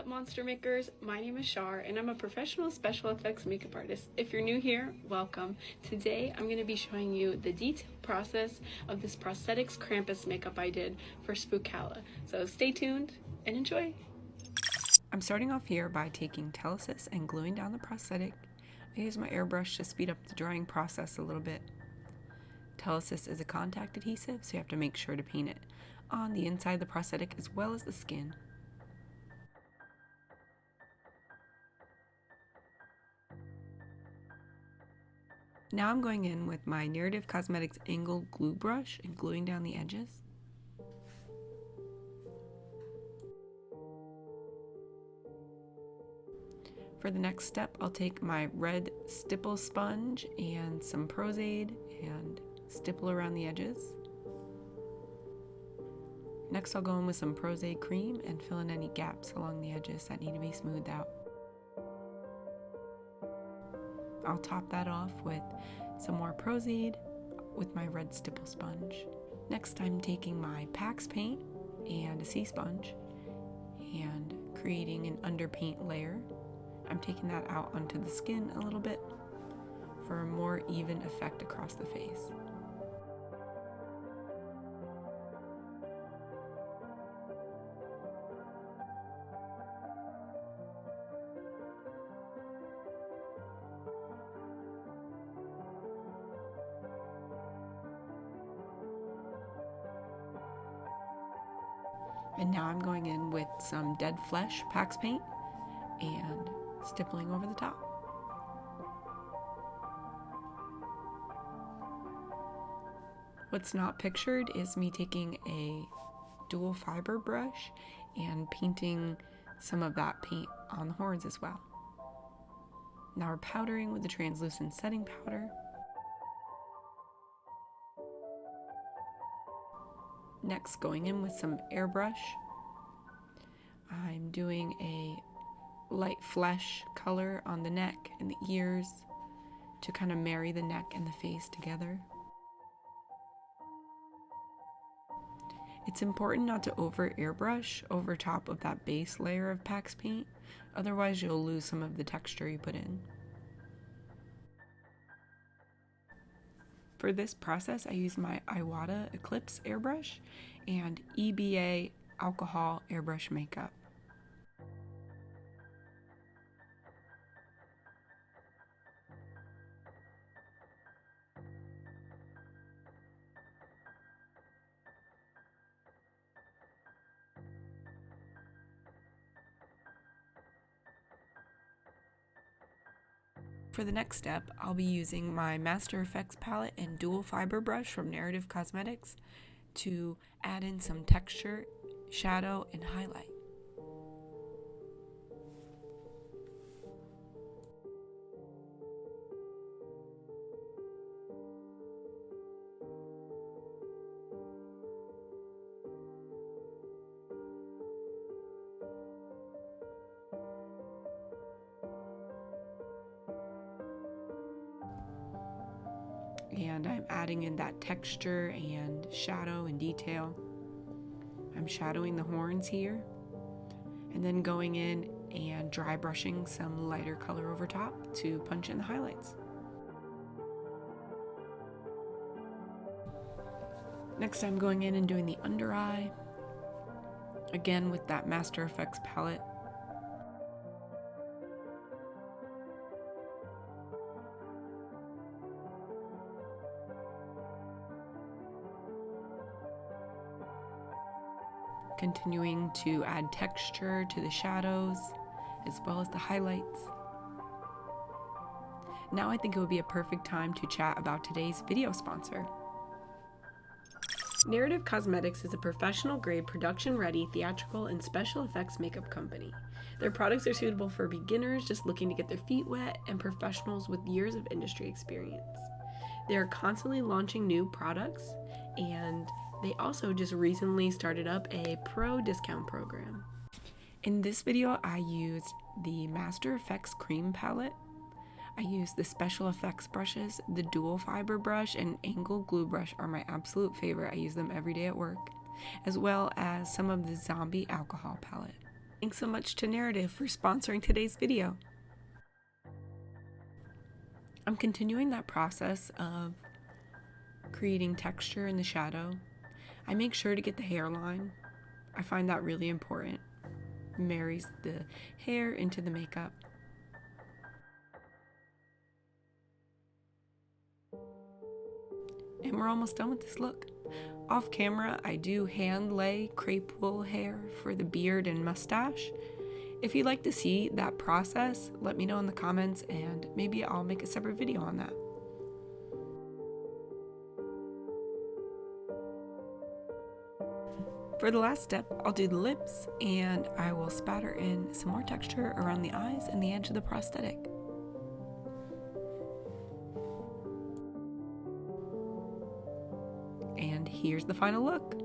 up, monster makers? My name is Shar and I'm a professional special effects makeup artist. If you're new here, welcome. Today I'm going to be showing you the detailed process of this Prosthetics Krampus makeup I did for Spookala. So stay tuned and enjoy. I'm starting off here by taking Telesis and gluing down the prosthetic. I use my airbrush to speed up the drying process a little bit. Telesis is a contact adhesive, so you have to make sure to paint it on the inside of the prosthetic as well as the skin. Now I'm going in with my Narrative Cosmetics angled glue brush and gluing down the edges. For the next step, I'll take my red stipple sponge and some Prosthetic and stipple around the edges. Next, I'll go in with some Prosthetic cream and fill in any gaps along the edges that need to be smoothed out. I'll top that off with some more Prosthetic with my red stipple sponge. Next, I'm taking my PAX paint and a sea sponge and creating an underpaint layer. I'm taking that out onto the skin a little bit for a more even effect across the face. And now I'm going in with some Dead Flesh PAX paint and stippling over the top. What's not pictured is me taking a dual fiber brush and painting some of that paint on the horns as well. Now we're powdering with the translucent setting powder. Next, going in with some airbrush. I'm doing a light flesh color on the neck and the ears to kind of marry the neck and the face together. It's important not to over airbrush over top of that base layer of PAX paint, otherwise you'll lose some of the texture you put in. For this process, I use my Iwata Eclipse airbrush and EBA alcohol airbrush makeup. For the next step, I'll be using my Master Effects palette and dual fiber brush from Narrative Cosmetics to add in some texture, shadow, and highlight. And I'm adding in that texture and shadow and detail. I'm shadowing the horns here and then going in and dry brushing some lighter color over top to punch in the highlights. Next, I'm going in and doing the under eye, again with that Master Effects palette. Continuing to add texture to the shadows as well as the highlights. Now I think it would be a perfect time to chat about today's video sponsor. Narrative Cosmetics is a professional-grade, production-ready, theatrical, and special effects makeup company. Their products are suitable for beginners just looking to get their feet wet and professionals with years of industry experience. They are constantly launching new products, and they also just recently started up a pro discount program. In this video, I used the Master Effects cream palette. I used the special effects brushes. The dual fiber brush and angled glue brush are my absolute favorite. I use them every day at work, as well as some of the zombie alcohol palette. Thanks so much to Narrative for sponsoring today's video. I'm continuing that process of creating texture in the shadow. I make sure to get the hairline. I find that really important. It marries the hair into the makeup. And we're almost done with this look. Off camera, I do hand lay crepe wool hair for the beard and mustache. If you'd like to see that process, let me know in the comments and maybe I'll make a separate video on that. For the last step, I'll do the lips and I will spatter in some more texture around the eyes and the edge of the prosthetic. And here's the final look.